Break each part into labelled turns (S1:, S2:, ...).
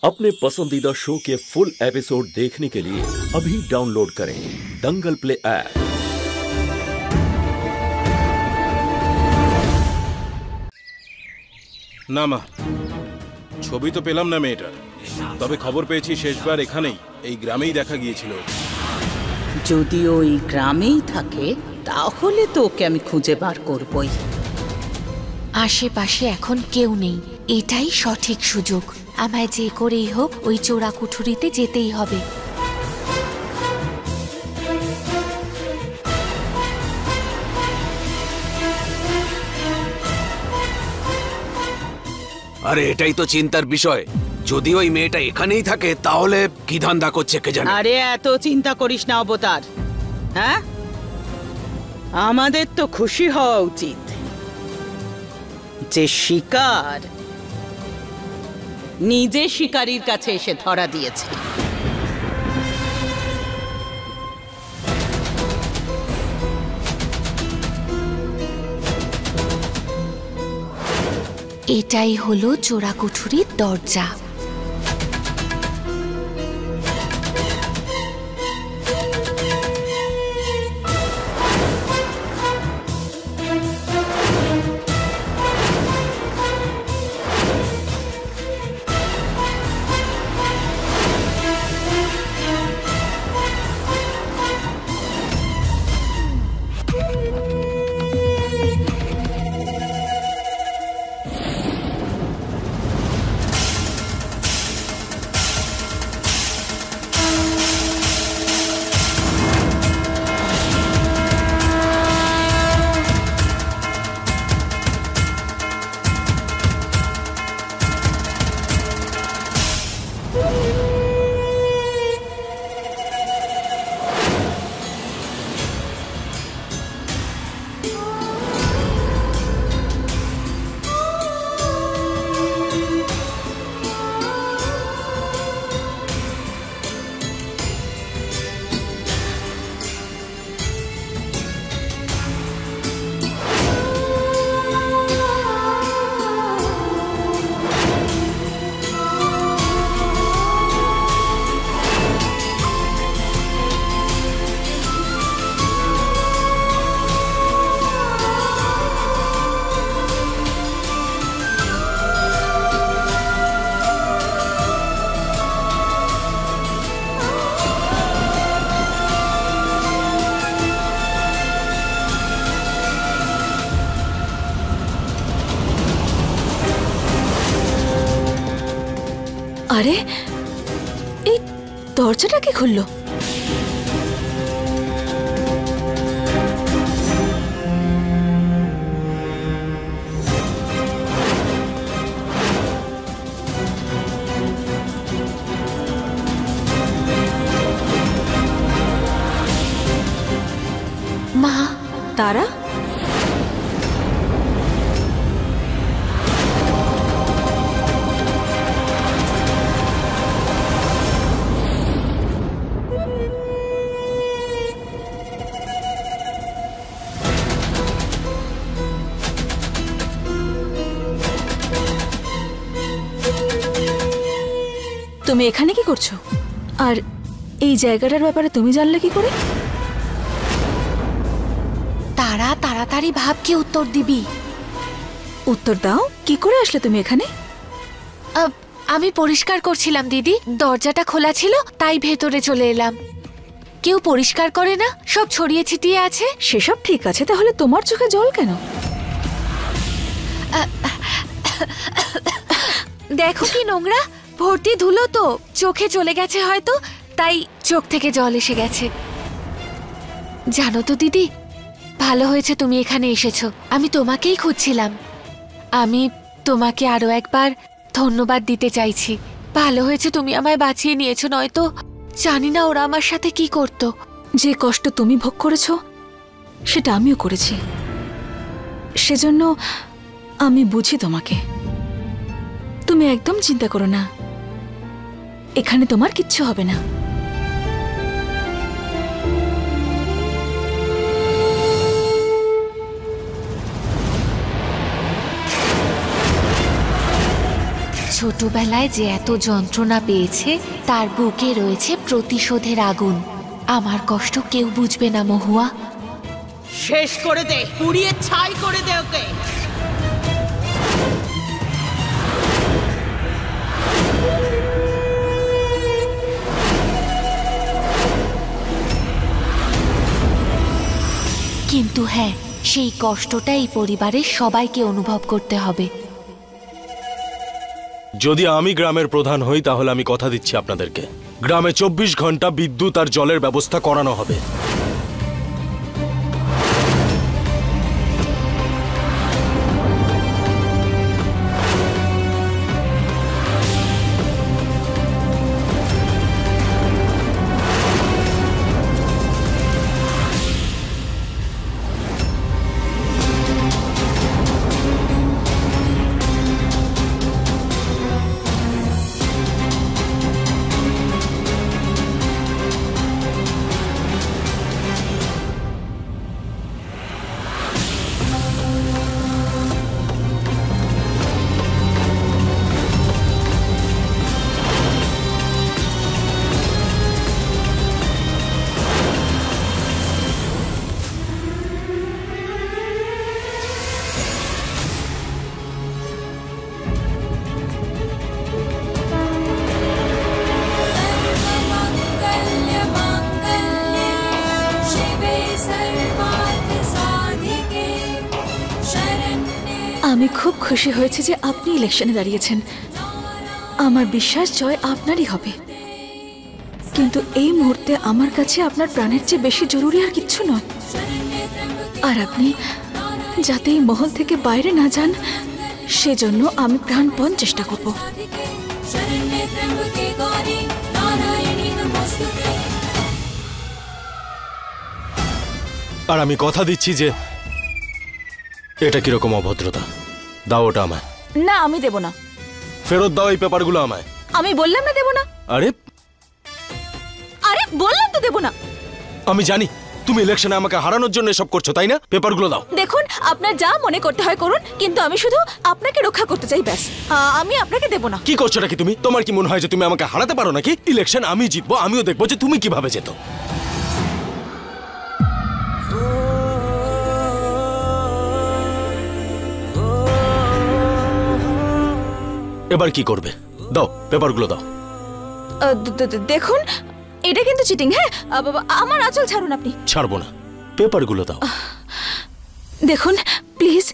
S1: अपने पसंदीदा शो के फुल एपिसोड देखने के लिए अभी डाउनलोड करें दंगल प्ले ऐप।
S2: না মা, ছবি তো পেলাম না মেয়েটার, তবে খবর পেয়েছি শেষবার এখানেই এই গ্রামেই দেখা গিয়েছিল।
S3: যদি ওই গ্রামেই থাকে তাহলে তো ওকে আমি খুঁজে বার করবই।
S4: আশেপাশে এখন কেউ নেই, এটাই সঠিক সুযোগ। আমায় যে করেই হোক ওই চোরা কুঠুরিতে যেতেই হবে।
S5: আরে এটাই তো চিন্তার বিষয়। যদি ওই মেয়েটা এখানেই থাকে তাহলে কি ধান্দা করছে কে জানে।
S3: আরে এত চিন্তা করিস না অবতার। হ্যাঁ, আমাদের তো খুশি হওয়া উচিত যে শিকার নিজে শিকারীর কাছে এসে ধরা দিয়েছে।
S4: এটাই হলো চোরা কুঠুরির দরজা। আরে এই দরজাটা কি খুললো? মা, তারা তুমি এখানে কি করছো? আর এই জায়গাটার ব্যাপারে তুমি জানলে কি করে? তারা তাড়াতাড়ি ভাবকে উত্তর দিবি।
S6: উত্তর দাও, কি করে আসলে তুমি এখানে?
S4: আমি পরিষ্কার করছিলাম দিদি, দরজাটা খোলা ছিল তাই ভেতরে চলে এলাম। কেউ পরিষ্কার করে না, সব ছড়িয়ে ছিটিয়ে আছে।
S6: সেসব ঠিক আছে, তাহলে তোমার চোখে জল কেন?
S4: দেখো কি নোংরা, ভর্তি ধুলো তো, চোখে চলে গেছে হয়তো, তাই চোখ থেকে জল এসে গেছে। জানো তো দিদি, ভালো হয়েছে তুমি এখানে এসেছো, আমি তোমাকেই খুঁজছিলাম। আমি তোমাকে আরো একবার ধন্যবাদ দিতে চাইছি। ভালো হয়েছে তুমি আমায় বাঁচিয়ে নিয়েছো, নয়তো জানি না ওরা আমার সাথে কি করতো।
S6: যে কষ্ট তুমি ভোগ করেছো সেটা আমিও করেছি, সেজন্য আমি বুঝি তোমাকে। তুমি একদম চিন্তা করো না, এখানে তোমার কিচ্ছু হবে না।
S4: ছোটবেলায় যে এত যন্ত্রণা পেয়েছে তার বুকে রয়েছে প্রতিশোধের আগুন। আমার কষ্ট কেউ বুঝবে না মহুয়া।
S3: শেষ করে দে, পুড়িয়ে ছাই করে দে ওকে।
S4: কিন্তু হ্যাঁ, সেই কষ্টটা এই পরিবারের সবাইকে অনুভব করতে হবে।
S2: যদি আমি গ্রামের প্রধান হই তাহলে আমি কথা দিচ্ছি আপনাদেরকে, গ্রামে 24 ঘন্টা বিদ্যুৎ আর জলের ব্যবস্থা করানো হবে।
S6: আমি খুব খুশি হয়েছি যে আপনি ইলেকশনে দাঁড়িয়েছেন। আমার বিশ্বাস জয় আপনারই হবে। কিন্তু এই মুহূর্তে আমার কাছে আপনার প্রাণের চেয়ে বেশি জরুরি আর কিচ্ছু নয়। আর আপনি যাতে এই মহল থেকে বাইরে না যান সেজন্য আমি প্রাণপণ চেষ্টা করব।
S2: আর আমি কথা দিচ্ছি যে এটা কিরকম অভদ্রতা। দাও ওটা আমায়।
S6: না, আমি দেব না।
S2: ফেরত দাও এই পেপারগুলো আমায়।
S6: আমি বললাম না দেব না।
S2: আরে
S6: আরে বললাম তো দেব না।
S2: আমি জানি তুমি ইলেকশনে আমাকে হারানোর জন্য এসব করছো, তাই না? পেপারগুলো দাও।
S6: দেখুন, আপনার যা মনে করতে হয় করুন, কিন্তু আমি শুধু আপনাকে রক্ষা করতে চাই, ব্যাস। আমি আপনাকে দেব না।
S2: কি করছো নাকি তুমি? তোমার কি মনে হয় যে তুমি আমাকে হারাতে পারো নাকি? ইলেকশন আমি জিতবো, আমিও দেখবো যে তুমি কিভাবে যেত। এবার কি করবে? দাও পেপারগুলো দাও।
S6: দেখুন, এটা কিন্তু চিটিং। হ্যাঁ, আমার আঁচল ছাড়ুন আপনি।
S2: ছাড়বো না, পেপারগুলো দাও।
S6: দেখুন প্লিজ,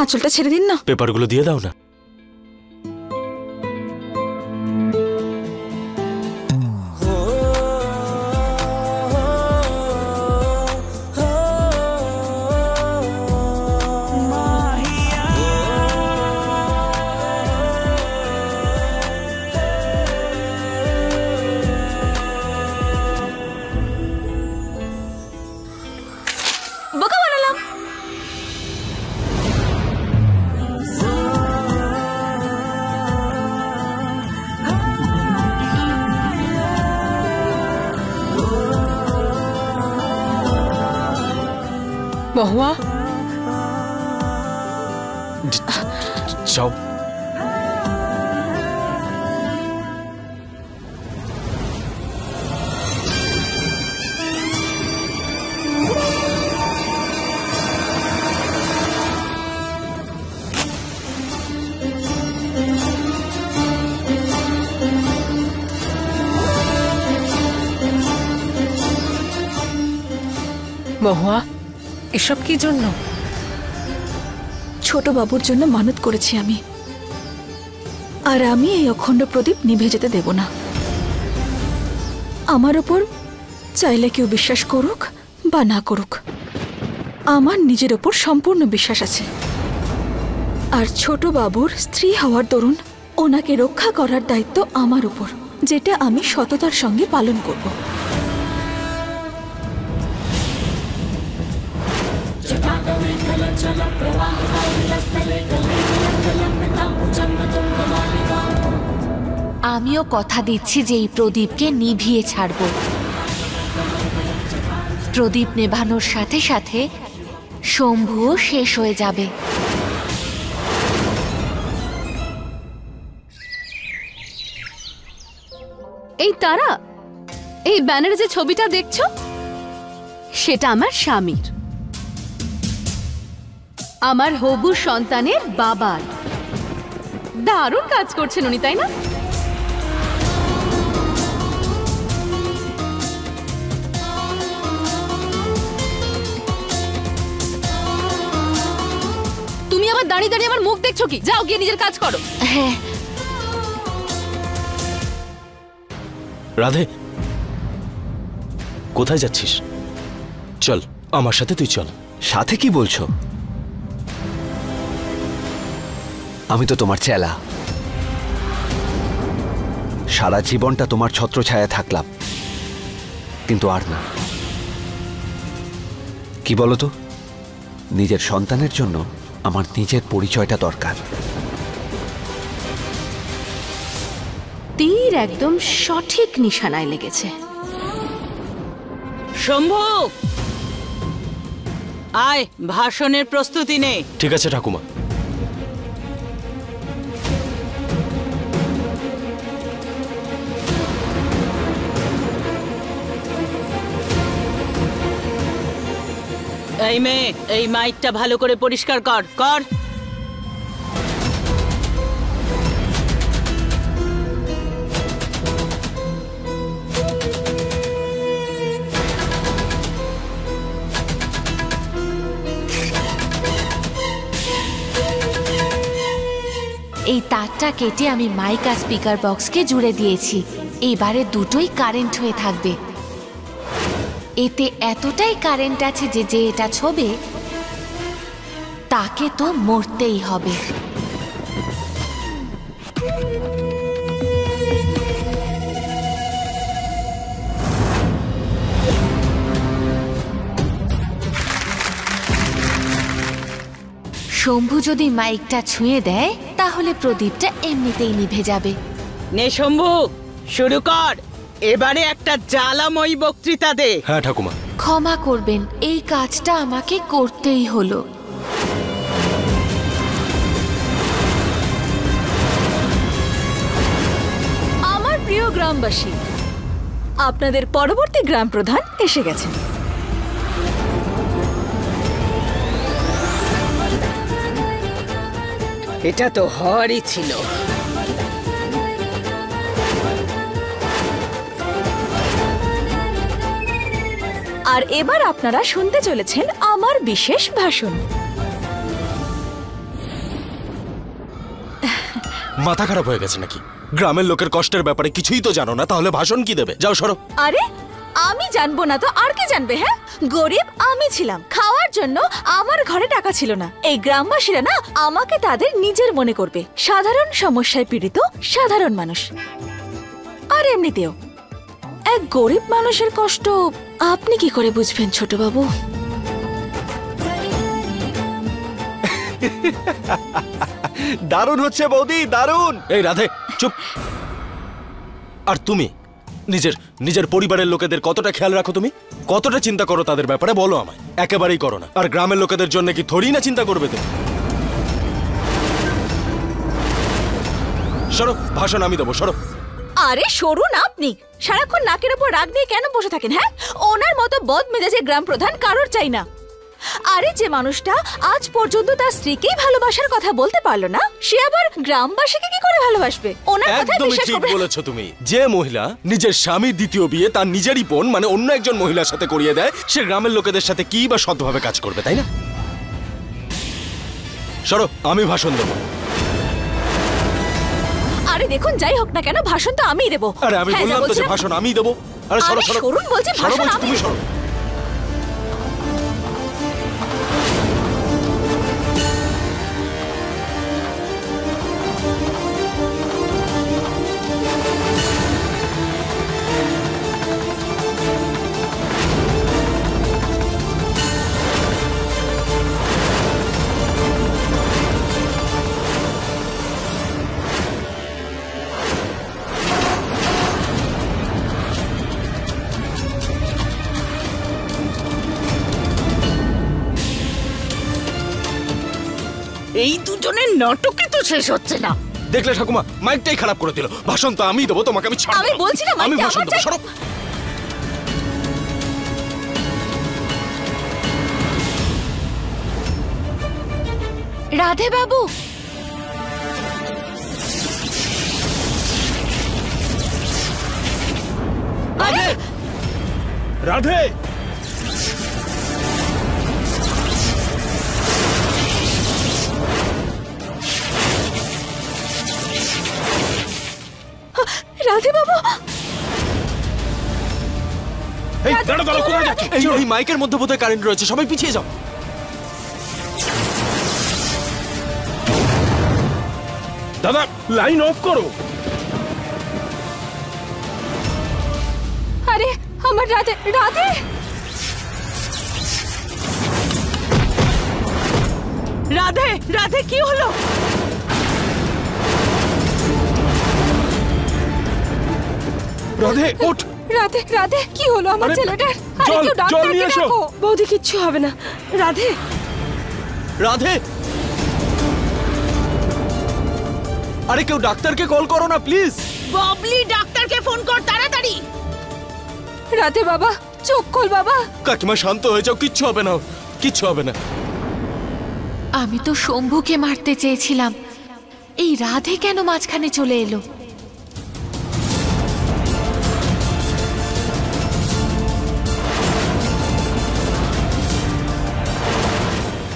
S6: আঁচলটা ছেড়ে দিন না।
S2: পেপারগুলো দিয়ে দাও না।
S6: বোকা বানালাম।
S3: মহুয়া,
S2: যাও।
S3: মহুয়া, এসব কি জন্য?
S6: ছোট বাবুর জন্য মানত করেছি আমি, আর আমি এই অখণ্ড প্রদীপ নিভে যেতে দেব না। আমার ওপর চাইলে কেউ বিশ্বাস করুক বা না করুক, আমার নিজের ওপর সম্পূর্ণ বিশ্বাস আছে। আর ছোট বাবুর স্ত্রী হওয়ার দরুন ওনাকে রক্ষা করার দায়িত্ব আমার উপর, যেটা আমি সততার সঙ্গে পালন করব।
S4: আমিও কথা দিচ্ছি যে এই প্রদীপকে নিভিয়ে ছাড়ব। প্রদীপ নেভানোর সাথে সাথে শম্ভুও শেষ হয়ে যাবে।
S7: এই তারা, এই ব্যানারে যে ছবিটা দেখছো সেটা আমার স্বামীর, আমার হবু সন্তানের বাবার। দারুণ কাজ করছেন উনি, তাই না? তুমি আবার দাঁড়িয়ে দাঁড়িয়ে আমার মুখ দেখছো কি? যাও গিয়ে নিজের কাজ করো।
S4: হ্যাঁ,
S2: রাধে, কোথায় যাচ্ছিস? চল আমার সাথে, তুই চল।
S5: সাথে কি বলছো? আমি তো তোমার চেলা, সারা জীবনটা তোমার ছত্রছায়া থাকলাম, কিন্তু আর না। কি বলো তো, নিজের সন্তানের জন্য আমার নিজের পরিচয়টা দরকার।
S7: তীর একদম সঠিক নিশানায় লেগেছে।
S3: শম্ভু, আয় ভাষণের প্রস্তুতি নে।
S2: ঠিক আছে ঠাকুমা।
S3: এই মেয়ে, এই মাইকটা ভালো করে পরিষ্কার কর কর।
S4: এই তারটা কেটে আমি মাইক আর স্পিকার বক্সকে জুড়ে দিয়েছি। এইবারে দুটোই কারেন্ট হয়ে থাকবে। এতে এতটাই কারেন্ট আছে যে যে এটা ছোবে তাকে তো মরতেই হবে। শম্ভু যদি মাইকটা ছুঁয়ে দেয় তাহলে প্রদীপটা এমনিতেই নিভে যাবে।
S3: নে শম্ভু, শুরু কর। এবারে একটা জ্বালাময়ী বক্তৃতা দে।
S2: হ্যাঁ ঠাকুমা।
S4: ক্ষমা করবেন, এই কাজটা আমাকে করতেই হলো।
S6: আমার প্রিয় গ্রামবাসী, আপনাদের পরবর্তী গ্রাম প্রধান এসে গেছেন।
S3: এটা তো হওয়ারই ছিল।
S6: আর এবার আপনারা শুনতে চলেছেন আমার বিশেষ ভাষণ।
S2: মাথা খারাপ হয়ে গেছে নাকি? গ্রামের লোকের কষ্টের ব্যাপারে কিছুই তো জানো না, তাহলে ভাষণ কি দেবে? যাও সরো।
S6: আরে আমি জানবো না তো আর কে জানবে? হ্যাঁ, গরিব আমি ছিলাম, খাওয়ার জন্য আমার ঘরে টাকা ছিল না। এই গ্রামবাসীরা না আমাকে তাদের নিজের মনে করবে। সাধারণ সমস্যায় পীড়িত সাধারণ মানুষ। আর এমনিতেও এক গরিব মানুষের কষ্ট আপনি কি করে বুঝবেন ছোট বাবু?
S5: দারুণ হচ্ছে বৌদি, দারুণ।
S2: এই রাধে চুপ। আর তুমি নিজের পরিবারের লোকেদের কতটা খেয়াল রাখো? তুমি কতটা চিন্তা করো তাদের ব্যাপারে বলো আমায়? একেবারেই করো না। আর গ্রামের লোকেদের জন্য কি থোড়ি না চিন্তা করবে তুমি? সরো, ভাষণ আমি দেবো, সরো।
S6: আরে সরুন আপনি, সারাক্ষণ নাকের উপর রাগ দিয়ে কেন বসে থাকেন? হ্যাঁ, ওনার মতো বদমেজাজের গ্রাম প্রধান কারোর চাই না। আরে যে মানুষটা আজ পর্যন্ত তার স্ত্রীকেই ভালোবাসার কথা বলতে পারলো না, সে আবার গ্রামবাসীকে কি করে ভালোবাসবে? ওনার কথা
S2: একদমই
S6: বিশ্বাস
S2: ঠিক
S6: করবে?
S2: বলেছো তুমি। যে মহিলা নিজের স্বামীর দ্বিতীয় বিয়ে তার নিজেরই বোন মানে অন্য একজন মহিলার সাথে করিয়ে দেয়, সে গ্রামের লোকেদের সাথে কি বা সৎভাবে কাজ করবে, তাই না? সরো, আমি ভাষণ দেবো।
S6: আরে দেখুন, যাই হোক না কেন ভাষণ তো আমিই দেবো।
S2: আরে আমি
S6: হ্যাঁ, যা
S2: বললাম তো যে
S6: বলছিলাম।
S2: ভাষণ আমি দেবো। আরে সরো
S6: আরে
S2: সরো
S6: সরুন বলছি,
S2: সরো
S6: ভাষণ
S2: বলছি,
S6: আমি
S2: তুমি
S6: দেবো।
S2: সরো।
S3: এই দুজনের নাটকে তো শেষ হচ্ছে না।
S2: দেখলে ঠাকুমা, মাইকটাই খারাপ করে দিল। ভাষণ তো আমি দেবো, তোমাকে আমি ছাড়বো না।
S6: আমি বলছি না,
S2: আমি
S6: মাইকটা
S2: ভাষণ
S6: আমার
S2: দেবো,
S6: চাই।
S2: সরো।
S4: রাধে বাবু,
S2: রাধে, রাধে,
S6: রাধে বাবু,
S2: এই দাঁড়া দাঁড়া, কোথায় যাচ্ছ? এই মাইকের মধ্যে বোধহয় কারেন্ট রয়েছে, সবাই পিছিয়ে যাও।
S8: দাদা লাইন অফ করো।
S6: আরে আমার রাধে, রাধে,
S3: রাধে, রাধে, কি হলো?
S8: রাধে ওঠ।
S6: রাধে, রাধে, কি হলো আমার
S8: আরে,
S6: ছেলেটার? আরে
S8: জল,
S6: কেউ
S8: জল
S6: ডাক্তারকে
S8: নিয়ে এসো।
S6: ডাকো। বৌদি, কিচ্ছু হবে না। রাধে,
S2: রাধে, আরে কেউ ডাক্তারকে কল করো না প্লিজ।
S3: বাবলি, ডাক্তারকে ফোন কর তাড়াতাড়ি।
S6: রাধে বাবা, চোখ খোল বাবা।
S2: কাকিমা শান্ত হয়ে যাও, কিচ্ছু হবে না, কিচ্ছু হবে না।
S4: আমি তো শম্ভুকে মারতে চেয়েছিলাম, এই রাধে কেন মাঝখানে চলে এলো?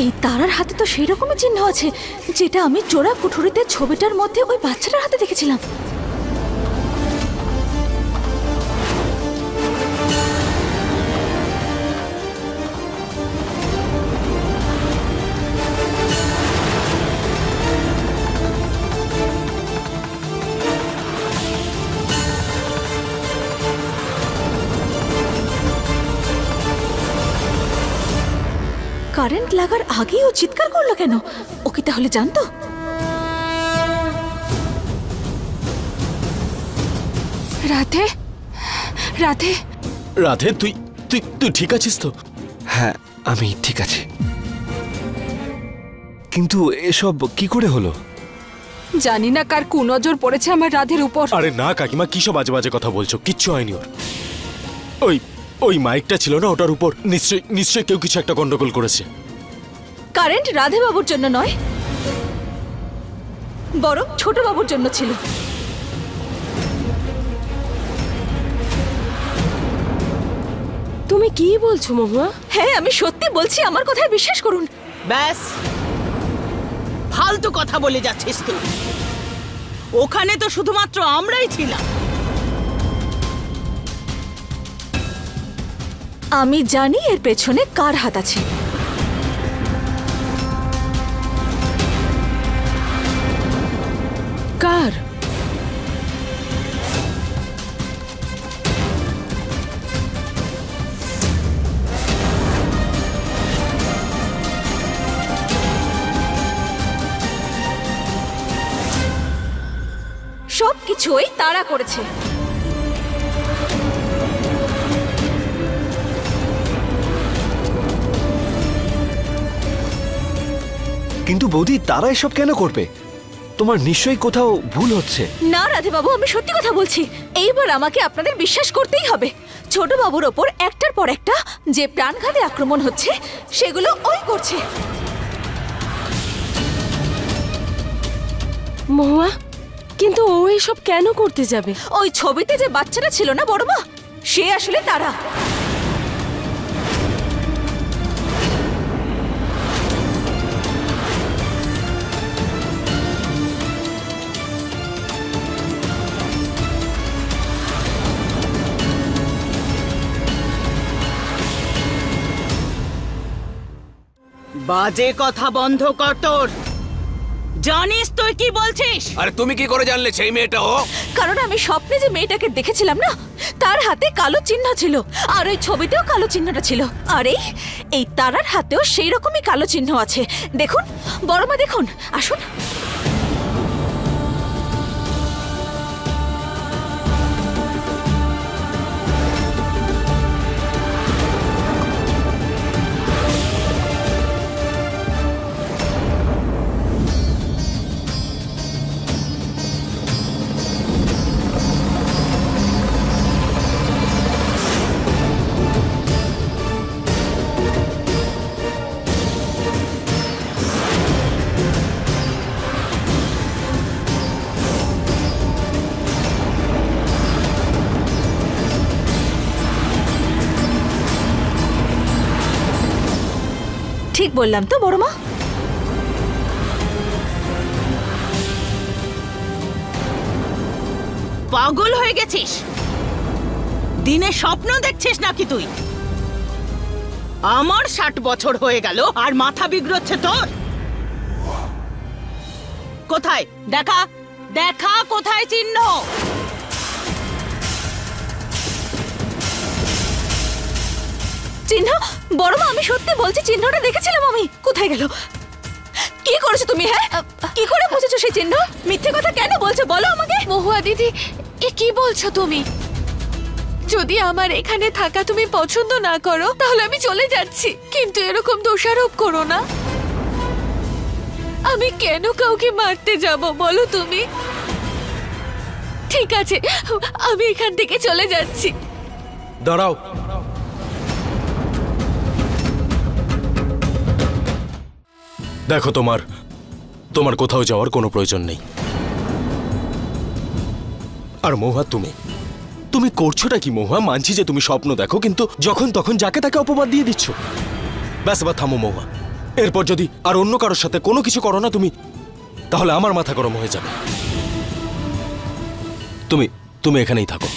S6: এই তারার হাতে তো সেই রকমের চিহ্ন আছে যেটা আমি চোরা কুঠুরিতে ছবিটার মধ্যে ওই বাচ্চাটার হাতে দেখেছিলাম। কারেন্ট লাগার আগেই ও চিৎকার করলো কেন? ও কি তাহলে জানতো? রাধে, রাধে,
S2: রাধে, তুই তুই তুই ঠিক আছিস তো?
S9: হ্যাঁ, আমি ঠিক আছি। কিন্তু এসব কি করে হলো?
S6: জানি না কার কুনজর পড়েছে আমার রাধের উপর।
S2: আরে না কাকিমা, কি সব বাজে বাজে কথা বলছো? কিচ্ছু হয়নি ওর। ওই ওই মাইকটা ছিল না, ওটার উপর নিশ্চয়ই কেউ কিছু একটা গন্ডগোল করেছে।
S6: কারেন্ট রাধে বাবুর জন্য নয়, বরং ছোট বাবুর জন্য ছিল।
S3: তুমি কি বলছো মহুয়া?
S6: হ্যাঁ, আমি সত্যি বলছি, আমার কথায় বিশ্বাস করুন।
S3: ব্যাস, ফালতু কথা বলে যাচ্ছিস তুই। ওখানে তো শুধুমাত্র আমরাই ছিলাম।
S6: আমি জানি এর পেছনে কার হাত আছে।
S3: কার?
S6: সবকিছুই তারা করেছে।
S9: কিন্তু বৌদি, তারা এসব কেন করবে? তোমার নিশ্চয়ই কোথাও ভুল হচ্ছে।
S6: না রাধে বাবু, আমি সত্যি কথা বলছি। এইবার আমাকে আপনাদের বিশ্বাস করতেই হবে। ছোট বাবুর ওপর একটার পর একটা যে প্রাণঘাতী আক্রমণ হচ্ছে, সেগুলো ওই করছে।
S3: মহুয়া, কিন্তু ও এসব কেন করতে যাবে?
S6: ওই ছবিতে যে বাচ্চাটা ছিল না বড় মা, সে আসলে তারা।
S3: বাজে কথা বন্ধ কর তোর। জানিস তুই কি বলছিস?
S5: আরে তুমি কি করে জানলে সেই মেয়েটা ও?
S6: কারণ আমি স্বপ্নে যে মেয়েটাকে দেখেছিলাম না, তার হাতে কালো চিহ্ন ছিল, আর ওই ছবিতেও কালো চিহ্নটা ছিল। আর এই তারার হাতেও সেই রকমই কালো চিহ্ন আছে। দেখুন বড় মা, দেখুন, আসুন। ঠিক বললাম তো বড় মা?
S3: পাগল হয়ে গেছিস? দিনে স্বপ্ন দেখছিস নাকি তুই? আমার 60 বছর হয়ে গেল আর মাথা বিগড়চ্ছে তোর? কোথায় দেখা, দেখা কোথায় চিহ্ন?
S6: চিহ্ন? বড় মা আমি সত্যি বলছি, চিহ্নটা দেখেছিলাম আমি। কোথায় গেল? কি করেছো তুমি? হ্যাঁ, কি করে বুঝেছো সেই চিহ্ন? মিথ্যে কথা কেন বলছো বলো আমাকে।
S4: মহুয়া দিদি, এ কি বলছো তুমি? যদি আমার এখানে থাকা তুমি পছন্দ না করো তাহলে আমি চলে যাচ্ছি, কিন্তু এরকম দোষারোপ করো না। আমি কেন কাউকে মারতে যাব বলো তুমি? ঠিক আছে, আমি এখান থেকে চলে যাচ্ছি।
S2: দাঁড়াও। দেখো, তোমার কোথাও যাওয়ার কোনো প্রয়োজন নেই। আর মহুয়া, তুমি করছোটা কি মহুয়া? মানছি যে তুমি স্বপ্ন দেখো, কিন্তু যখন তখন যাকে তাকে অপবাদ দিয়ে দিচ্ছ। ব্যাস, এবার থামো মহুয়া। এরপর যদি আর অন্য কারোর সাথে কোনো কিছু করো না তুমি, তাহলে আমার মাথা গরম হয়ে যাবে। তুমি এখানেই থাকো।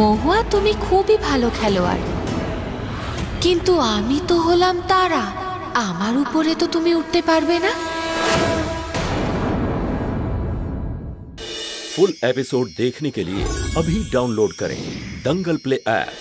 S4: মহুয়া, তুমি খুবই ভালো খেলোয়াড়, কিন্তু আমি তো হলাম তারা। আমার উপরে তো তুমি উঠতে পারবে না।
S1: फुल एपिसोड देखने के लिए अभी डाउनलोड करें दंगल प्ले ऐप।